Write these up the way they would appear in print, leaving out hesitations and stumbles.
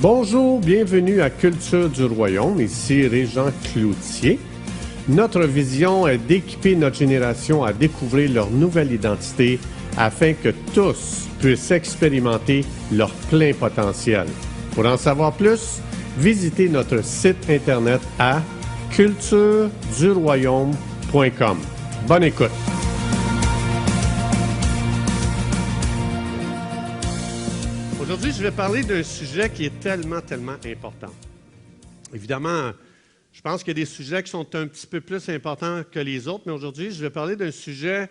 Bonjour, bienvenue à Culture du Royaume, ici Régent Cloutier. Notre vision est d'équiper notre génération à découvrir leur nouvelle identité afin que tous puissent expérimenter leur plein potentiel. Pour en savoir plus, visitez notre site internet à cultureduroyaume.com. Bonne écoute! Aujourd'hui, je vais parler d'un sujet qui est tellement important. Évidemment, je pense qu'il y a des sujets qui sont un petit peu plus importants que les autres, mais aujourd'hui, je vais parler d'un sujet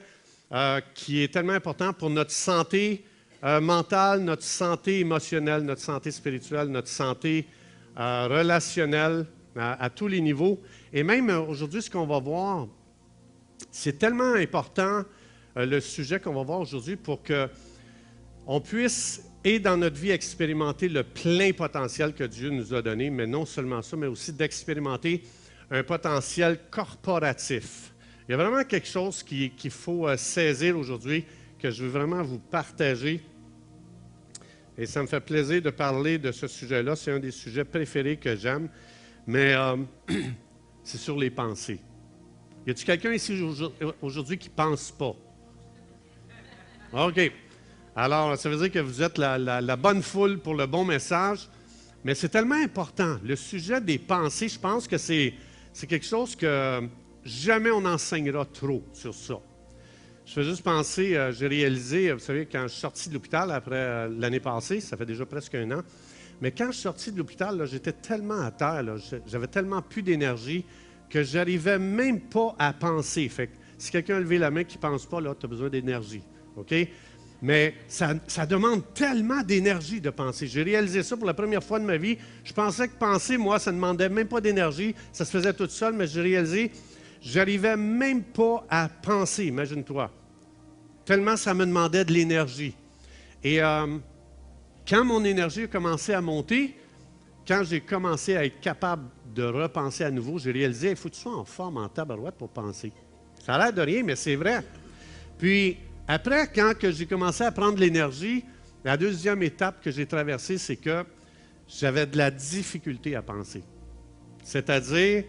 qui est tellement important pour notre santé mentale, notre santé émotionnelle, notre santé spirituelle, notre santé relationnelle à tous les niveaux. Et même aujourd'hui, ce qu'on va voir, c'est tellement important, le sujet qu'on va voir aujourd'hui, pour qu'on puisse et dans notre vie, expérimenter le plein potentiel que Dieu nous a donné, mais non seulement ça, mais aussi d'expérimenter un potentiel corporatif. Il y a vraiment quelque chose qu'il faut saisir aujourd'hui, que je veux vraiment vous partager. Et ça me fait plaisir de parler de ce sujet-là. C'est un des sujets préférés que j'aime, mais c'est sur les pensées. Y a-t-il quelqu'un ici aujourd'hui qui ne pense pas? OK. Alors, ça veut dire que vous êtes la bonne foule pour le bon message, mais c'est tellement important. Le sujet des pensées, je pense que c'est quelque chose que jamais on enseignera trop sur ça. Je fais juste penser, j'ai réalisé, vous savez, quand je suis sorti de l'hôpital après l'année passée, ça fait déjà presque 1 an, mais quand je suis sorti de l'hôpital, j'étais tellement à terre, j'avais tellement plus d'énergie que je n'arrivais même pas à penser. Fait que si quelqu'un a levé la main qui ne pense pas, là, tu as besoin d'énergie. OK? Mais ça demande tellement d'énergie de penser. J'ai réalisé ça pour la première fois de ma vie. Je pensais que penser, moi, ça ne demandait même pas d'énergie. Ça se faisait tout seul, mais j'ai réalisé, j'arrivais même pas à penser, imagine-toi. Tellement ça me demandait de l'énergie. Et quand mon énergie a commencé à monter, quand j'ai commencé à être capable de repenser à nouveau, j'ai réalisé, il faut que tu sois en forme, en tabarouette pour penser. Ça a l'air de rien, mais c'est vrai. Puis, après, quand j'ai commencé à prendre l'énergie, la deuxième étape que j'ai traversée, c'est que j'avais de la difficulté à penser. C'est-à-dire,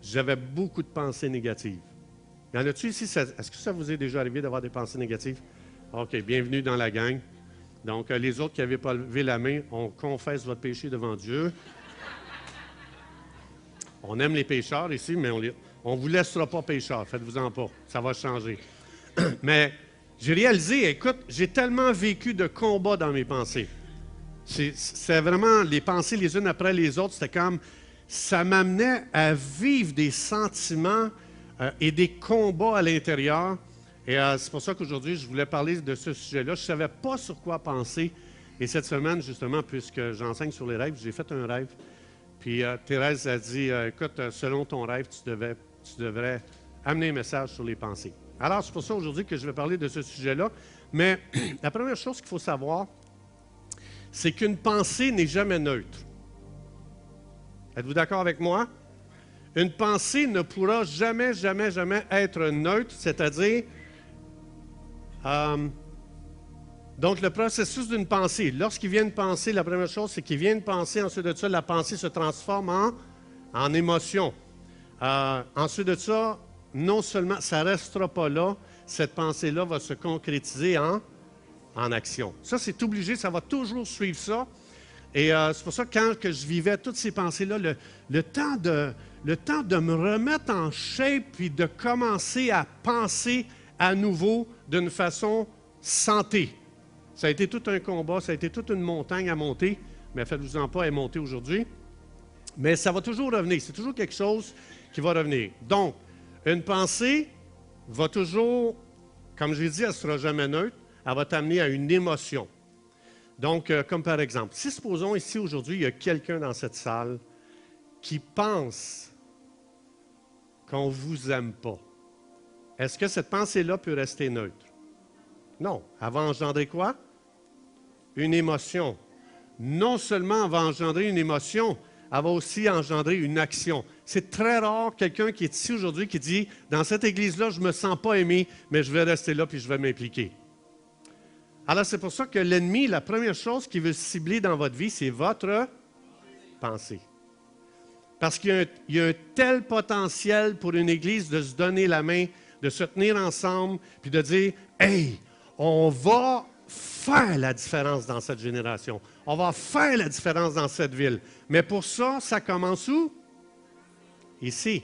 j'avais beaucoup de pensées négatives. Y en a-tu ici? Est-ce que ça vous est déjà arrivé d'avoir des pensées négatives? OK, bienvenue dans la gang. Donc, les autres qui n'avaient pas levé la main, on confesse votre péché devant Dieu. On aime les pécheurs ici, mais on ne vous laissera pas pécheurs. Faites-vous-en pas. Ça va changer. Mais j'ai réalisé, écoute, j'ai tellement vécu de combats dans mes pensées. C'est vraiment les pensées les unes après les autres. C'était comme, ça m'amenait à vivre des sentiments et des combats à l'intérieur. Et c'est pour ça qu'aujourd'hui, je voulais parler de ce sujet-là. Je ne savais pas sur quoi penser. Et cette semaine, justement, puisque j'enseigne sur les rêves, j'ai fait un rêve. Puis Thérèse a dit, écoute, selon ton rêve, tu devrais amener un message sur les pensées. Alors, c'est pour ça aujourd'hui que je vais parler de ce sujet-là. Mais la première chose qu'il faut savoir, c'est qu'une pensée n'est jamais neutre. Êtes-vous d'accord avec moi? Une pensée ne pourra jamais être neutre, c'est-à-dire, donc le processus d'une pensée, lorsqu'il vient de penser, la première chose, c'est qu'il vient de penser, ensuite de ça, la pensée se transforme en émotion. Ensuite de ça, non seulement, ça ne restera pas là, cette pensée-là va se concrétiser en action. Ça, c'est obligé, ça va toujours suivre ça. Et c'est pour ça que quand je vivais toutes ces pensées-là, le temps de me remettre en shape puis de commencer à penser à nouveau d'une façon santé. Ça a été tout un combat, ça a été toute une montagne à monter, mais faites-vous-en pas, elle est montée aujourd'hui. Mais ça va toujours revenir, c'est toujours quelque chose qui va revenir. Donc, une pensée va toujours, comme j'ai dit, elle ne sera jamais neutre, elle va t'amener à une émotion. Donc, comme par exemple, si supposons ici aujourd'hui, il y a quelqu'un dans cette salle qui pense qu'on ne vous aime pas, est-ce que cette pensée-là peut rester neutre? Non. Elle va engendrer quoi? Une émotion. Non seulement elle va engendrer une émotion, elle va aussi engendrer une action. C'est très rare quelqu'un qui est ici aujourd'hui qui dit « Dans cette église-là, je ne me sens pas aimé, mais je vais rester là puis je vais m'impliquer. » Alors, c'est pour ça que l'ennemi, la première chose qu'il veut cibler dans votre vie, c'est votre pensée. Parce qu'il y a un tel potentiel pour une Église de se donner la main, de se tenir ensemble, puis de dire, « Hey, on va faire la différence dans cette génération. On va faire la différence dans cette ville. » Mais pour ça, ça commence où? Ici.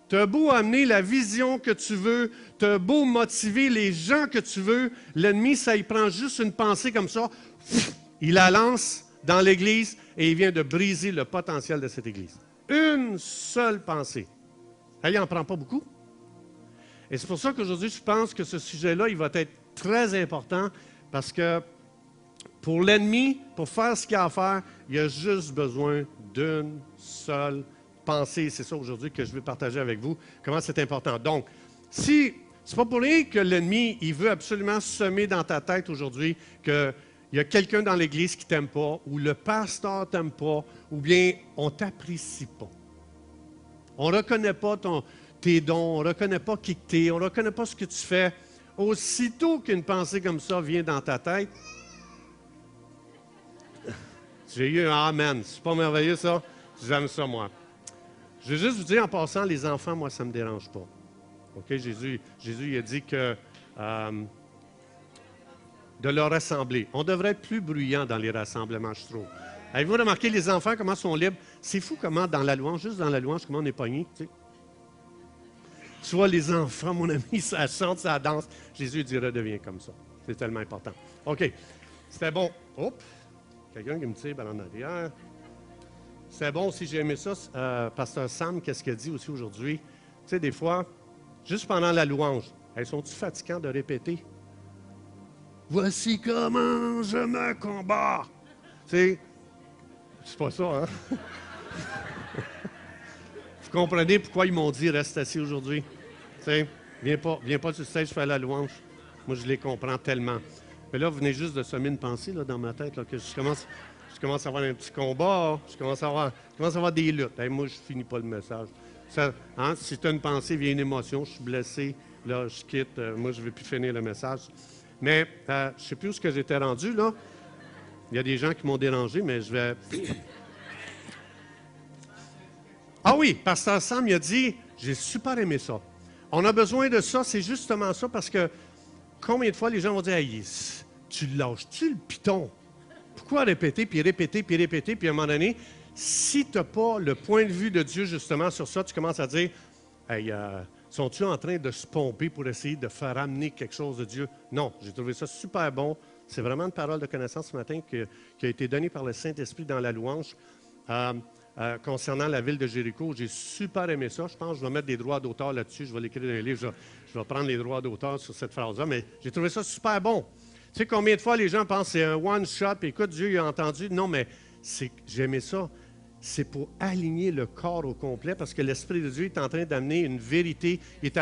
Tu as beau amener la vision que tu veux, tu as beau motiver les gens que tu veux, l'ennemi, ça, il prend juste une pensée comme ça, il la lance dans l'Église et il vient de briser le potentiel de cette Église. Une seule pensée. Il n'en prend pas beaucoup. Et c'est pour ça qu'aujourd'hui, je pense que ce sujet-là, il va être très important parce que pour l'ennemi, pour faire ce qu'il a à faire, il a juste besoin d'une seule pensée. C'est ça aujourd'hui que je vais partager avec vous, comment c'est important. Donc, si c'est pas pour rien que l'ennemi, il veut absolument semer dans ta tête aujourd'hui qu'il y a quelqu'un dans l'Église qui ne t'aime pas, ou le pasteur ne t'aime pas, ou bien on ne t'apprécie pas. On ne reconnaît pas tes dons, on ne reconnaît pas qui tu es, on ne reconnaît pas ce que tu fais. Aussitôt qu'une pensée comme ça vient dans ta tête, j'ai eu un amen. C'est pas merveilleux ça? J'aime ça, moi. Je vais juste vous dire en passant, les enfants, moi, ça ne me dérange pas. OK? Jésus il a dit que de leur rassembler. On devrait être plus bruyant dans les rassemblements, je trouve. Avez-vous remarqué les enfants, comment ils sont libres? C'est fou comment dans la louange, juste dans la louange, comment on est pogné, tu sais. Tu vois, les enfants, mon ami, ça chante, ça danse. Jésus dit, redeviens comme ça. C'est tellement important. OK. C'était bon. Oups. Quelqu'un qui me tire par en arrière. C'est bon aussi, j'ai aimé ça. Pasteur Sam, qu'est-ce qu'il dit aussi aujourd'hui? Tu sais, des fois, juste pendant la louange, elles sont-tu fatigants de répéter? Voici comment je me combats. Tu sais, c'est pas ça, hein? Vous comprenez pourquoi ils m'ont dit reste assis aujourd'hui? Tu sais, viens pas sur le stage faire la louange. Moi, je les comprends tellement. Mais là, vous venez juste de semer une pensée là, dans ma tête, là, que je commence à avoir un petit combat, je commence à avoir des luttes. Hey, moi, je finis pas le message. Ça, hein, si tu as une pensée, vient une émotion, je suis blessé, là, je quitte, moi, je ne vais plus finir le message. Mais je ne sais plus où que j'étais rendu, là. Il y a des gens qui m'ont dérangé, mais je vais... Ah oui, Pasteur Sam, il a dit, j'ai super aimé ça. On a besoin de ça, c'est justement ça, parce que combien de fois les gens vont dire, hey, tu lâches-tu le piton? Pourquoi répéter, puis répéter, puis répéter, puis à un moment donné, si tu n'as pas le point de vue de Dieu justement sur ça, tu commences à dire, hey, sont-tu en train de se pomper pour essayer de faire amener quelque chose de Dieu? Non, j'ai trouvé ça super bon. C'est vraiment une parole de connaissance ce matin qui a été donnée par le Saint-Esprit dans la louange concernant la ville de Jéricho. J'ai super aimé ça. Je pense que je vais mettre des droits d'auteur là-dessus. Je vais l'écrire dans un livre. Je vais prendre les droits d'auteur sur cette phrase-là, mais j'ai trouvé ça super bon. Tu sais combien de fois les gens pensent que c'est un one-shot, puis écoute, Dieu il a entendu. Non, mais j'ai aimé ça. C'est pour aligner le corps au complet, parce que l'Esprit de Dieu est en train d'amener une vérité, il est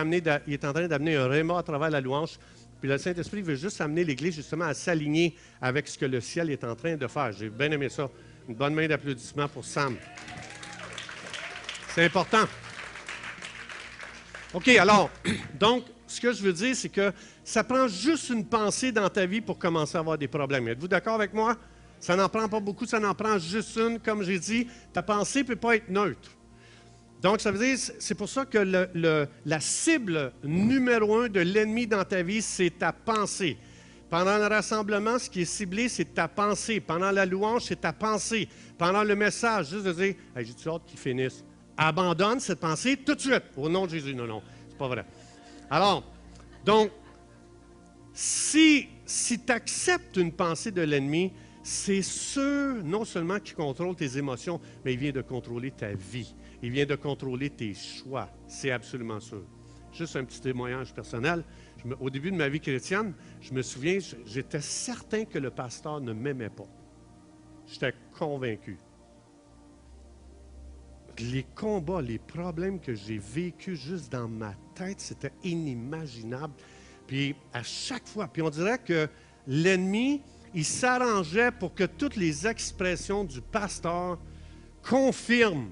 en train d'amener un réma à travers la louange. Puis le Saint-Esprit veut juste amener l'Église justement à s'aligner avec ce que le ciel est en train de faire. J'ai bien aimé ça. Une bonne main d'applaudissement pour Sam. C'est important. OK, alors, donc, ce que je veux dire, c'est que ça prend juste une pensée dans ta vie pour commencer à avoir des problèmes. Êtes-vous d'accord avec moi? Ça n'en prend pas beaucoup, ça n'en prend juste une. Comme j'ai dit, ta pensée ne peut pas être neutre. Donc, ça veut dire, c'est pour ça que la cible numéro 1 de l'ennemi dans ta vie, c'est ta pensée. Pendant le rassemblement, ce qui est ciblé, c'est ta pensée. Pendant la louange, c'est ta pensée. Pendant le message, juste de dire, hey, j'ai-tu hâte qu'ils finissent. Abandonne cette pensée tout de suite, au nom de Jésus. Non, c'est pas vrai. Alors, donc, si tu acceptes une pensée de l'ennemi, c'est sûr, non seulement qu'il contrôle tes émotions, mais il vient de contrôler ta vie. Il vient de contrôler tes choix. C'est absolument sûr. Juste un petit témoignage personnel. Au début de ma vie chrétienne, je me souviens, j'étais certain que le pasteur ne m'aimait pas. J'étais convaincu. Les combats, les problèmes que j'ai vécus juste dans ma tête, c'était inimaginable. Puis à chaque fois, puis on dirait que l'ennemi, il s'arrangeait pour que toutes les expressions du pasteur confirment.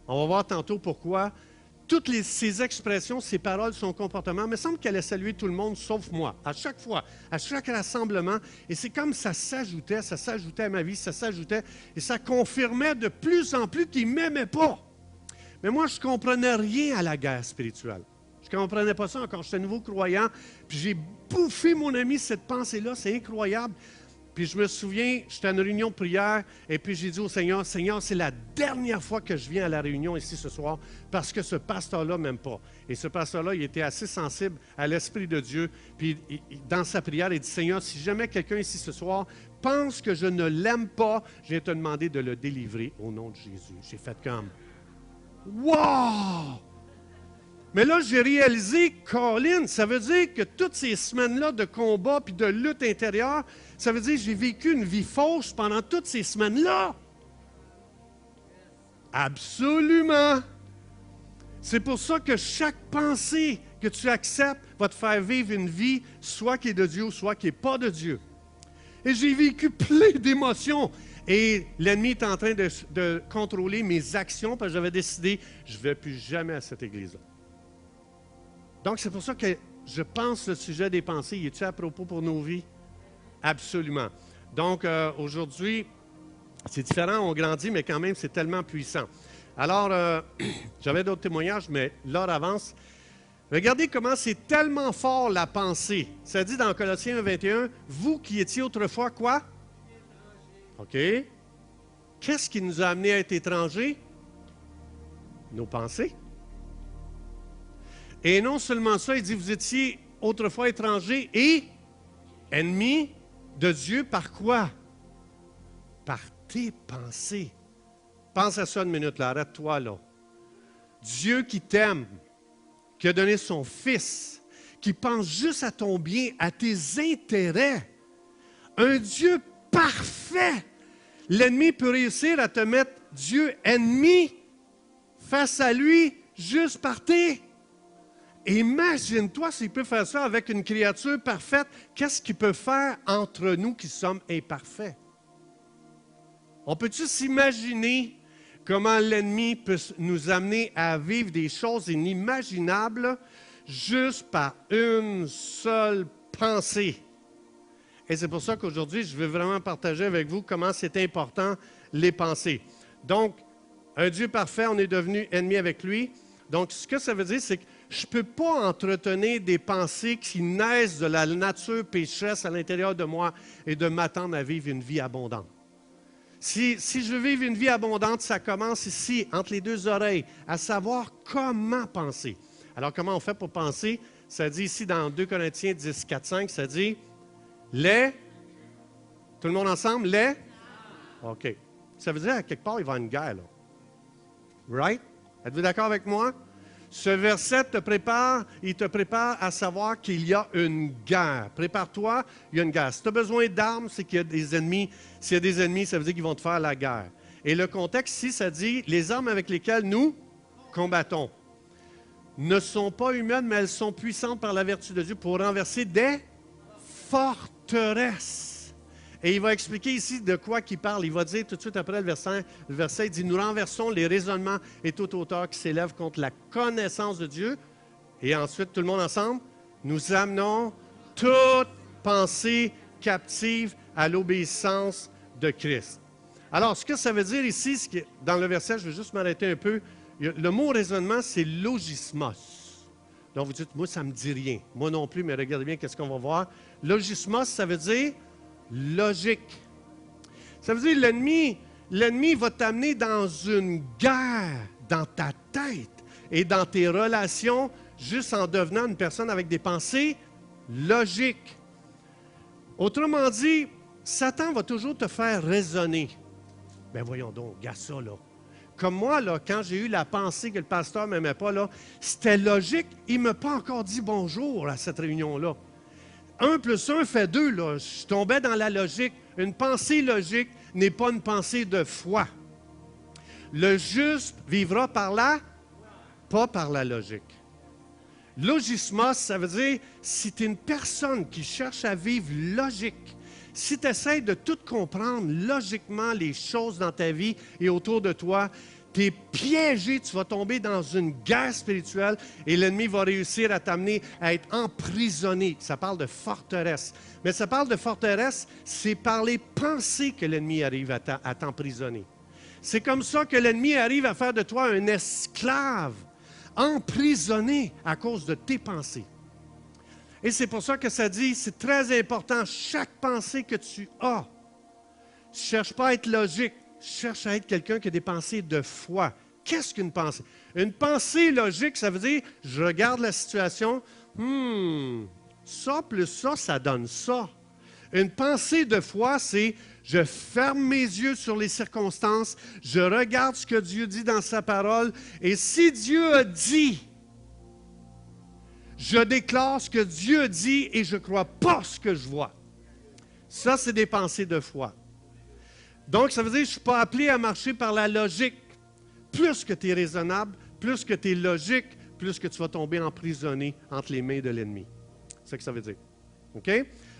On va voir tantôt pourquoi toutes ses expressions, ses paroles, son comportement, il me semble qu'elle a salué tout le monde sauf moi, à chaque fois, à chaque rassemblement. Et c'est comme ça s'ajoutait à ma vie, ça s'ajoutait, et ça confirmait de plus en plus qu'il ne m'aimait pas. Mais moi, je ne comprenais rien à la guerre spirituelle. Je ne comprenais pas ça encore. J'étais nouveau croyant, puis j'ai bouffé, mon ami, cette pensée-là, c'est incroyable. Puis je me souviens, j'étais à une réunion de prière, et puis j'ai dit au Seigneur, « Seigneur, c'est la dernière fois que je viens à la réunion ici ce soir, parce que ce pasteur-là ne m'aime pas. » Et ce pasteur-là, il était assez sensible à l'Esprit de Dieu. Puis dans sa prière, il dit, « Seigneur, si jamais quelqu'un ici ce soir pense que je ne l'aime pas, je viens te demander de le délivrer au nom de Jésus. » J'ai fait comme, « Wow! » Mais là, j'ai réalisé, Colin, ça veut dire que toutes ces semaines-là de combat puis de lutte intérieure, ça veut dire que j'ai vécu une vie fausse pendant toutes ces semaines-là. Absolument. C'est pour ça que chaque pensée que tu acceptes va te faire vivre une vie, soit qui est de Dieu, soit qui n'est pas de Dieu. Et j'ai vécu plein d'émotions. Et l'ennemi est en train de contrôler mes actions parce que j'avais décidé, je ne vais plus jamais à cette église-là. Donc, c'est pour ça que je pense le sujet des pensées, est-il à propos pour nos vies? Absolument. Donc, aujourd'hui, c'est différent, on grandit, mais quand même, c'est tellement puissant. Alors, j'avais d'autres témoignages, mais l'heure avance. Regardez comment c'est tellement fort la pensée. Ça dit dans Colossiens 1:21, « Vous qui étiez autrefois quoi? » OK. Qu'est-ce qui nous a amenés à être étrangers? Nos pensées. Et non seulement ça, il dit, vous étiez autrefois étrangers et ennemis de Dieu par quoi? Par tes pensées. Pense à ça une minute, là, arrête-toi là. Dieu qui t'aime, qui a donné son Fils, qui pense juste à ton bien, à tes intérêts. Un Dieu parfait. L'ennemi peut réussir à te mettre Dieu ennemi face à lui juste par tes. Imagine-toi s'il peut faire ça avec une créature parfaite, qu'est-ce qu'il peut faire entre nous qui sommes imparfaits? On peut-tu s'imaginer comment l'ennemi peut nous amener à vivre des choses inimaginables juste par une seule pensée? Et c'est pour ça qu'aujourd'hui, je veux vraiment partager avec vous comment c'est important les pensées. Donc, un Dieu parfait, on est devenu ennemi avec lui. Donc, ce que ça veut dire, c'est que je ne peux pas entretenir des pensées qui naissent de la nature pécheresse à l'intérieur de moi et de m'attendre à vivre une vie abondante. Si je veux vivre une vie abondante, ça commence ici, entre les deux oreilles, à savoir comment penser. Alors, comment on fait pour penser? Ça dit ici dans 2 Corinthiens 10, 4, 5, ça dit les. Tout le monde ensemble? Les? OK. Ça veut dire à quelque part, il va y avoir une guerre, là. Right? Êtes-vous d'accord avec moi? Ce verset te prépare, il te prépare à savoir qu'il y a une guerre. Prépare-toi, il y a une guerre. Si tu as besoin d'armes, c'est qu'il y a des ennemis. S'il y a des ennemis, ça veut dire qu'ils vont te faire la guerre. Et le contexte ici, ça dit, les armes avec lesquelles nous combattons ne sont pas humaines, mais elles sont puissantes par la vertu de Dieu pour renverser des forteresses. Et il va expliquer ici de quoi il parle. Il va dire tout de suite après le verset, il dit, nous renversons les raisonnements et toute hauteur qui s'élève contre la connaissance de Dieu. Et ensuite, tout le monde ensemble, nous amenons toute pensée captive à l'obéissance de Christ. Alors, ce que ça veut dire ici, dans le verset, je vais juste m'arrêter un peu. Le mot raisonnement, c'est logismos. Donc, vous dites, moi, ça ne me dit rien. Moi non plus, mais regardez bien qu'est-ce qu'on va voir. Logismos, ça veut dire logique. Ça veut dire l'ennemi va t'amener dans une guerre dans ta tête et dans tes relations juste en devenant une personne avec des pensées logiques. Autrement dit, Satan va toujours te faire raisonner. Ben voyons donc, regarde ça là. Comme moi, là, quand j'ai eu la pensée que le pasteur ne m'aimait pas, là, c'était logique. Il ne m'a pas encore dit bonjour à cette réunion-là. 1 plus 1 fait 2, là. Je tombais dans la logique. Une pensée logique n'est pas une pensée de foi. Le juste vivra par la, pas par la logique. Logismos, ça veut dire, si tu es une personne qui cherche à vivre logique, si tu essaies de tout comprendre logiquement les choses dans ta vie et autour de toi, Tu es piégé, tu vas tomber dans une guerre spirituelle et l'ennemi va réussir à t'amener à être emprisonné. Ça parle de forteresse. Mais ça parle de forteresse, c'est par les pensées que l'ennemi arrive à t'emprisonner. C'est comme ça que l'ennemi arrive à faire de toi un esclave, emprisonné à cause de tes pensées. Et c'est pour ça que ça dit, c'est très important, chaque pensée que tu as, ne cherche pas à être logique, cherche à être quelqu'un qui a des pensées de foi. Qu'est-ce qu'une pensée? Une pensée logique, ça veut dire, je regarde la situation, ça plus ça donne ça. Une pensée de foi, c'est, je ferme mes yeux sur les circonstances, je regarde ce que Dieu dit dans sa parole, et si Dieu a dit, je déclare ce que Dieu dit et je ne crois pas ce que je vois. Ça, c'est des pensées de foi. Donc, ça veut dire que je ne suis pas appelé à marcher par la logique. Plus que tu es raisonnable, plus que tu es logique, plus que tu vas tomber emprisonné entre les mains de l'ennemi. C'est ça que ça veut dire. OK?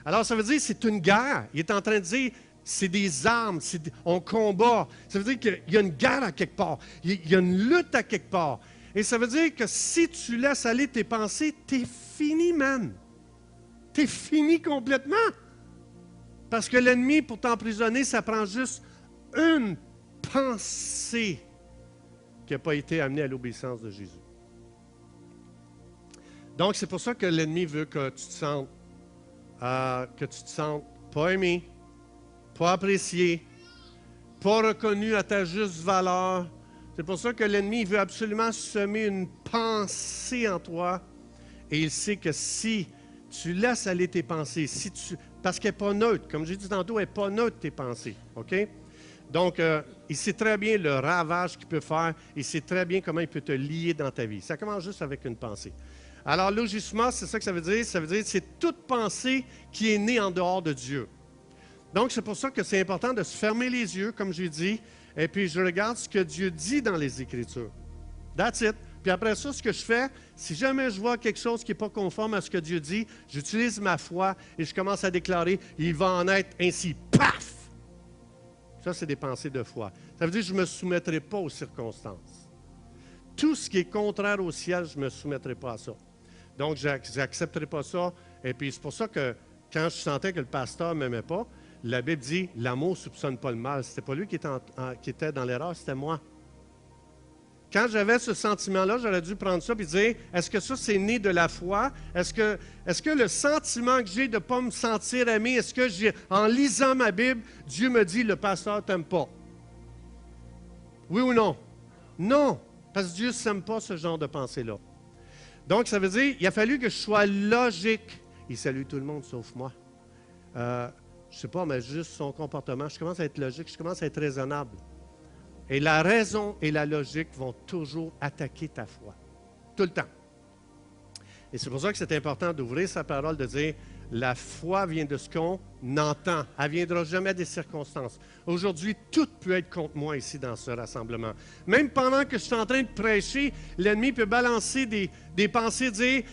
Alors, ça veut dire que c'est une guerre. Il est en train de dire, c'est des armes, on combat. Ça veut dire qu'il y a une guerre à quelque part. Il y a une lutte à quelque part. Et ça veut dire que si tu laisses aller tes pensées, t'es fini, man. T'es fini complètement. Parce que l'ennemi, pour t'emprisonner, ça prend juste une pensée qui n'a pas été amenée à l'obéissance de Jésus. Donc, c'est pour ça que l'ennemi veut que tu te sentes pas aimé, pas apprécié, pas reconnu à ta juste valeur. C'est pour ça que l'ennemi veut absolument semer une pensée en toi. Et il sait que si tu laisses aller tes pensées, parce qu'elle n'est pas neutre, comme j'ai dit tantôt, elle n'est pas neutre tes pensées. OK? Donc, il sait très bien le ravage qu'il peut faire. Il sait très bien comment il peut te lier dans ta vie. Ça commence juste avec une pensée. Alors, logismos, c'est ça que ça veut dire. Ça veut dire que c'est toute pensée qui est née en dehors de Dieu. Donc, c'est pour ça que c'est important de se fermer les yeux, comme j'ai dit, et puis je regarde ce que Dieu dit dans les Écritures. That's it. Puis après ça, ce que je fais, si jamais je vois quelque chose qui n'est pas conforme à ce que Dieu dit, j'utilise ma foi et je commence à déclarer, il va en être ainsi. Paf! Ça, c'est des pensées de foi. Ça veut dire que je ne me soumettrai pas aux circonstances. Tout ce qui est contraire au ciel, je ne me soumettrai pas à ça. Donc, je n'accepterai pas ça. Et puis, c'est pour ça que quand je sentais que le pasteur ne m'aimait pas, la Bible dit, l'amour ne soupçonne pas le mal. Ce n'était pas lui qui était dans l'erreur, c'était moi. Quand j'avais ce sentiment-là, j'aurais dû prendre ça et dire, est-ce que ça, c'est né de la foi? Est-ce que le sentiment que j'ai de ne pas me sentir aimé, est-ce que en lisant ma Bible, Dieu me dit, le pasteur ne t'aime pas? Oui ou non? Non, parce que Dieu ne s'aime pas ce genre de pensée-là. Donc, ça veut dire, il a fallu que je sois logique. Il salue tout le monde sauf moi. Je ne sais pas, mais juste son comportement. Je commence à être logique, je commence à être raisonnable. Et la raison et la logique vont toujours attaquer ta foi. Tout le temps. Et c'est pour ça que c'est important d'ouvrir sa parole, de dire, la foi vient de ce qu'on entend. Elle ne viendra jamais des circonstances. Aujourd'hui, tout peut être contre moi ici dans ce rassemblement. Même pendant que je suis en train de prêcher, l'ennemi peut balancer des pensées, dire,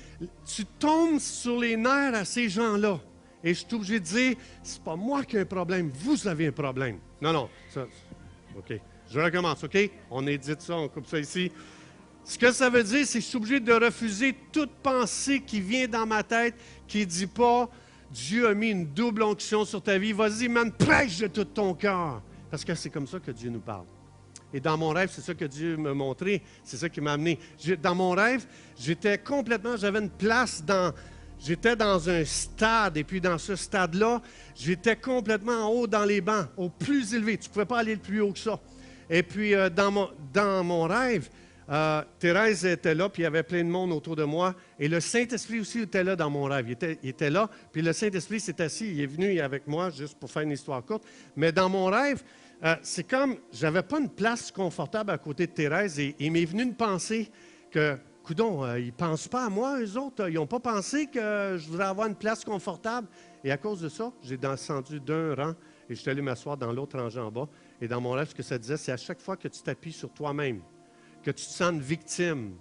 tu tombes sur les nerfs à ces gens-là. Et je suis obligé de dire, c'est pas moi qui ai un problème, vous avez un problème. Non, ça, OK. Je recommence, OK? On édite ça, on coupe ça ici. Ce que ça veut dire, c'est que je suis obligé de refuser toute pensée qui vient dans ma tête, qui ne dit pas, Dieu a mis une double onction sur ta vie. Vas-y, man, prêche de tout ton cœur. Parce que c'est comme ça que Dieu nous parle. Et dans mon rêve, c'est ça que Dieu m'a montré, c'est ça qui m'a amené. Dans mon rêve, j'avais une place j'étais dans un stade, et puis dans ce stade-là, j'étais complètement en haut dans les bancs, au plus élevé. Tu ne pouvais pas aller le plus haut que ça. Et puis, dans mon rêve, Thérèse était là, puis il y avait plein de monde autour de moi. Et le Saint-Esprit aussi était là dans mon rêve. Il était là, puis le Saint-Esprit s'est assis. Il est venu avec moi, juste pour faire une histoire courte. Mais dans mon rêve, c'est comme, j'avais pas une place confortable à côté de Thérèse. Et il m'est venu une pensée que, coudon, ils ne pensent pas à moi, eux autres. Ils n'ont pas pensé que je voudrais avoir une place confortable. Et à cause de ça, j'ai descendu d'un rang et je suis allé m'asseoir dans l'autre rangée en bas. Et dans mon rêve, ce que ça disait, c'est à chaque fois que tu t'appuies sur toi-même, que tu te sens une victime,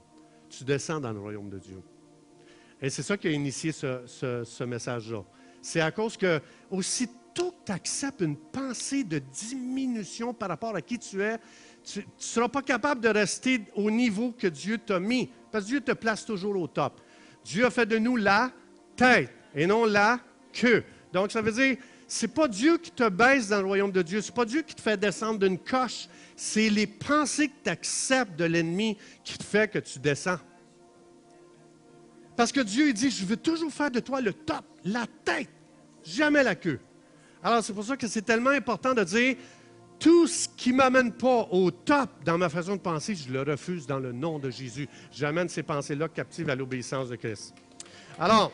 tu descends dans le royaume de Dieu. Et c'est ça qui a initié ce message-là. C'est à cause que, aussi aussitôt que tu acceptes une pensée de diminution par rapport à qui tu es, tu ne seras pas capable de rester au niveau que Dieu t'a mis. Parce que Dieu te place toujours au top. Dieu a fait de nous la tête et non la queue. Donc, ça veut dire, ce n'est pas Dieu qui te baisse dans le royaume de Dieu. Ce n'est pas Dieu qui te fait descendre d'une coche. C'est les pensées que tu acceptes de l'ennemi qui te fait que tu descends. Parce que Dieu il dit, je veux toujours faire de toi le top, la tête, jamais la queue. Alors, c'est pour ça que c'est tellement important de dire, tout ce qui ne m'amène pas au top dans ma façon de penser, je le refuse dans le nom de Jésus. J'amène ces pensées-là captives à l'obéissance de Christ. Alors,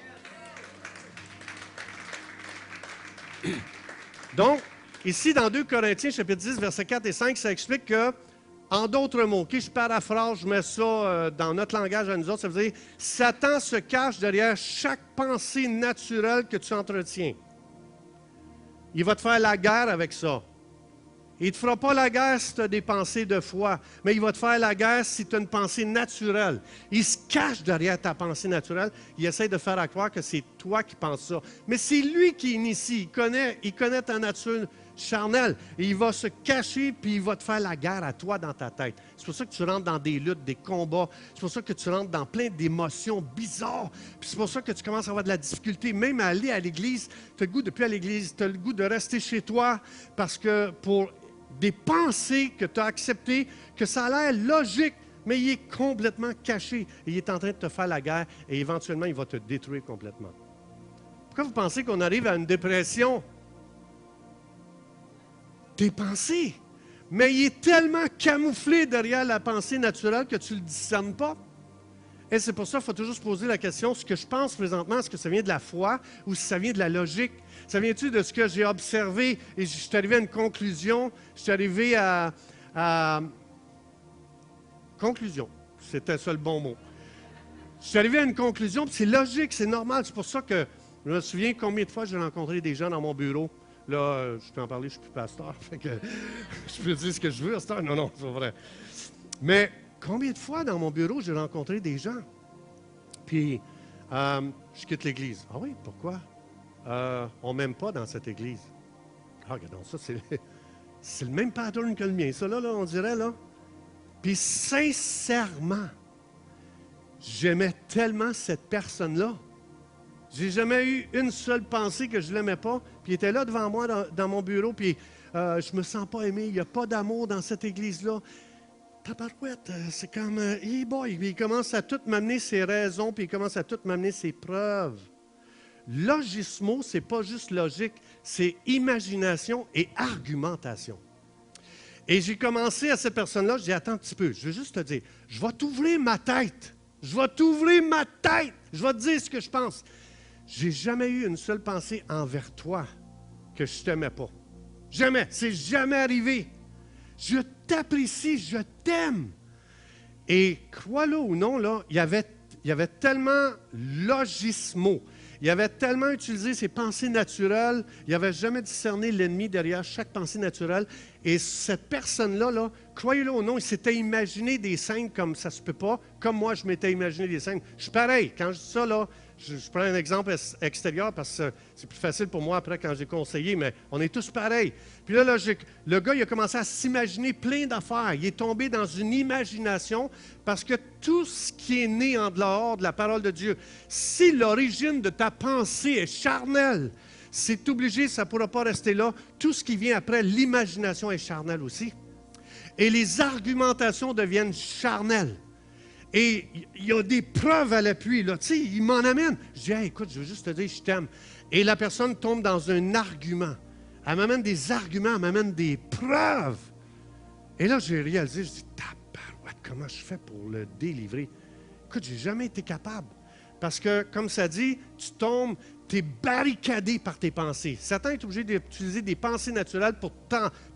donc, ici dans 2 Corinthiens, chapitre 10, versets 4 et 5, ça explique que, en d'autres mots, okay, je paraphrase, je mets ça dans notre langage à nous autres, ça veut dire, Satan se cache derrière chaque pensée naturelle que tu entretiens. Il va te faire la guerre avec ça. Il ne te fera pas la guerre si tu as des pensées de foi, mais il va te faire la guerre si tu as une pensée naturelle. Il se cache derrière ta pensée naturelle. Il essaie de faire croire que c'est toi qui penses ça. Mais c'est lui qui initie. Il connaît ta nature charnelle. Et il va se cacher puis il va te faire la guerre à toi dans ta tête. C'est pour ça que tu rentres dans des luttes, des combats. C'est pour ça que tu rentres dans plein d'émotions bizarres. Puis c'est pour ça que tu commences à avoir de la difficulté, même à aller à l'église. Tu as le goût de plus à l'église. Tu as le goût de rester chez toi parce que pour des pensées que tu as acceptées, que ça a l'air logique, mais il est complètement caché. Et il est en train de te faire la guerre et éventuellement, il va te détruire complètement. Pourquoi vous pensez qu'on arrive à une dépression? Tes pensées. Mais il est tellement camouflé derrière la pensée naturelle que tu ne le discernes pas. Et c'est pour ça qu'il faut toujours se poser la question, ce que je pense présentement, est-ce que ça vient de la foi ou si ça vient de la logique? Ça vient-tu de ce que j'ai observé et je suis arrivé à une conclusion? Je suis arrivé à conclusion. C'était ça le bon mot. Je suis arrivé à une conclusion, puis c'est logique, c'est normal. C'est pour ça que je me souviens combien de fois j'ai rencontré des gens dans mon bureau. Là, je peux en parler, je ne suis plus pasteur. Fait que je peux dire ce que je veux, pasteur. Non, c'est pas vrai. Mais combien de fois dans mon bureau j'ai rencontré des gens? Puis, je quitte l'église. Ah oui, pourquoi? On ne m'aime pas dans cette église. Ah, regardons ça, c'est le même pattern que le mien. Ça, là, on dirait, là. Puis, sincèrement, j'aimais tellement cette personne-là. J'ai jamais eu une seule pensée que je ne l'aimais pas. Puis il était là devant moi dans mon bureau, puis je me sens pas aimé. Il n'y a pas d'amour dans cette église-là. Tabarouette, c'est comme, hey boy. Puis il commence à tout m'amener ses raisons, puis il commence à tout m'amener ses preuves. Logismo, ce n'est pas juste logique, c'est imagination et argumentation. Et j'ai commencé à cette personne-là, je dis, attends un petit peu, je veux juste te dire, je vais t'ouvrir ma tête. Je vais t'ouvrir ma tête. Je vais te dire ce que je pense. J'ai jamais eu une seule pensée envers toi que je ne t'aimais pas. Jamais. C'est jamais arrivé. Je t'apprécie, je t'aime. Et crois-le ou non, là, il y avait tellement logismo. Il avait tellement utilisé ses pensées naturelles, il n'avait jamais discerné l'ennemi derrière chaque pensée naturelle. Et cette personne-là, là, croyez-le ou non, il s'était imaginé des scènes comme ça se peut pas, comme moi je m'étais imaginé des scènes. Je suis pareil, quand je dis ça, là, je prends un exemple extérieur parce que c'est plus facile pour moi après quand j'ai conseillé, mais on est tous pareils. Puis là, le gars, il a commencé à s'imaginer plein d'affaires. Il est tombé dans une imagination parce que tout ce qui est né en dehors de la parole de Dieu, si l'origine de ta pensée est charnelle, c'est obligé, ça ne pourra pas rester là. Tout ce qui vient après, l'imagination est charnelle aussi. Et les argumentations deviennent charnelles. Et il y a des preuves à l'appui, là. Tu sais, il m'en amène. Je dis, hey, écoute, je veux juste te dire, je t'aime. Et la personne tombe dans un argument. Elle m'amène des arguments, elle m'amène des preuves. Et là, j'ai réalisé, je dis, tabarouette, comment je fais pour le délivrer? Écoute, je n'ai jamais été capable. Parce que, comme ça dit, tu tombes, tu es barricadé par tes pensées. Satan est obligé d'utiliser des pensées naturelles pour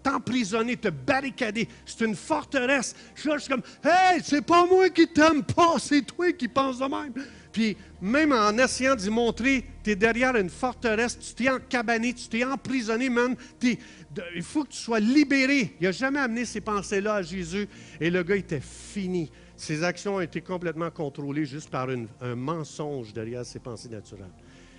t'emprisonner, te barricader. C'est une forteresse. Je suis comme, hey, c'est pas moi qui t'aime pas, c'est toi qui penses de même. Puis, même en essayant d'y montrer, tu es derrière une forteresse, tu t'es encabané, tu t'es emprisonné, man. Il faut que tu sois libéré. Il n'a jamais amené ces pensées-là à Jésus. Et le gars était fini. Ses actions ont été complètement contrôlées juste par un mensonge derrière ses pensées naturelles.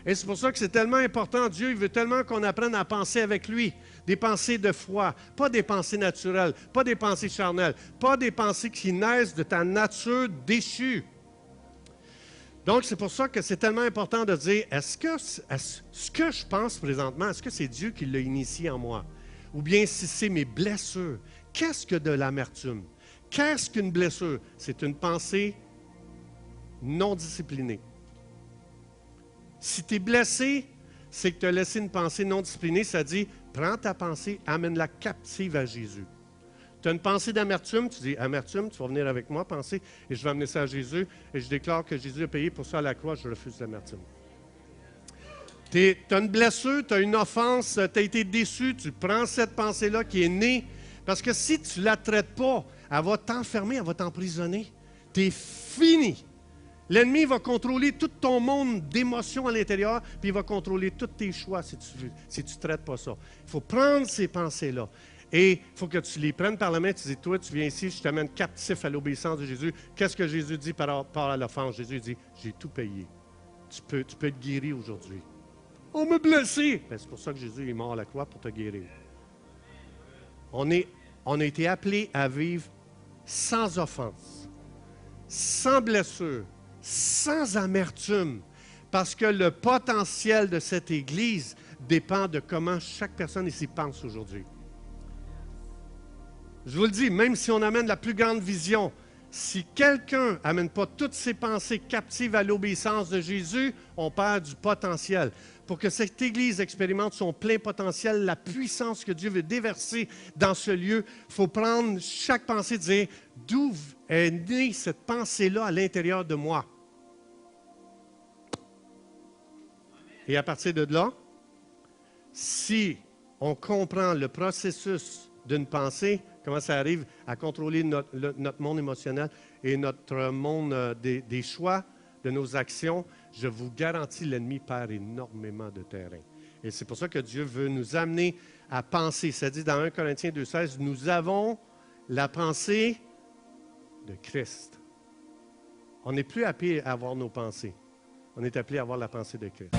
Et c'est pour ça que c'est tellement important. Dieu, il veut tellement qu'on apprenne à penser avec lui. Des pensées de foi, pas des pensées naturelles, pas des pensées charnelles, pas des pensées qui naissent de ta nature déchue. Donc, c'est pour ça que c'est tellement important de dire, ce que je pense présentement, est-ce que c'est Dieu qui l'a initié en moi? Ou bien si c'est mes blessures. Qu'est-ce que de l'amertume? Qu'est-ce qu'une blessure? C'est une pensée non disciplinée. Si tu es blessé, c'est que tu as laissé une pensée non disciplinée. Ça dit, prends ta pensée, amène-la captive à Jésus. Tu as une pensée d'amertume, tu dis, amertume, tu vas venir avec moi, penser, et je vais amener ça à Jésus, et je déclare que Jésus a payé pour ça à la croix, je refuse l'amertume. Tu as une blessure, tu as une offense, tu as été déçu, tu prends cette pensée-là qui est née, parce que si tu ne la traites pas, elle va t'enfermer, elle va t'emprisonner. Tu es fini. L'ennemi va contrôler tout ton monde d'émotions à l'intérieur, puis il va contrôler tous tes choix si tu ne traites pas ça. Il faut prendre ces pensées-là. Et il faut que tu les prennes par la main, tu dis, toi, tu viens ici, je t'amène captif à l'obéissance de Jésus. Qu'est-ce que Jésus dit par rapport à l'offense? Jésus dit, j'ai tout payé. Tu peux être guéri aujourd'hui. On m'a blessé. Ben, c'est pour ça que Jésus est mort à la croix, pour te guérir. On a été appelés à vivre sans offense, sans blessure, sans amertume, parce que le potentiel de cette Église dépend de comment chaque personne ici pense aujourd'hui. Je vous le dis, même si on amène la plus grande vision, si quelqu'un n'amène pas toutes ses pensées captives à l'obéissance de Jésus, on perd du potentiel. Pour que cette Église expérimente son plein potentiel, la puissance que Dieu veut déverser dans ce lieu, il faut prendre chaque pensée et dire, d'où est née cette pensée-là à l'intérieur de moi? Et à partir de là, si on comprend le processus d'une pensée, comment ça arrive à contrôler notre monde émotionnel et notre monde des choix, de nos actions, je vous garantis, l'ennemi perd énormément de terrain. Et c'est pour ça que Dieu veut nous amener à penser. Ça dit dans 1 Corinthiens 2,16, nous avons la pensée de Christ. On n'est plus appelé à avoir nos pensées. On est appelé à avoir la pensée de Christ.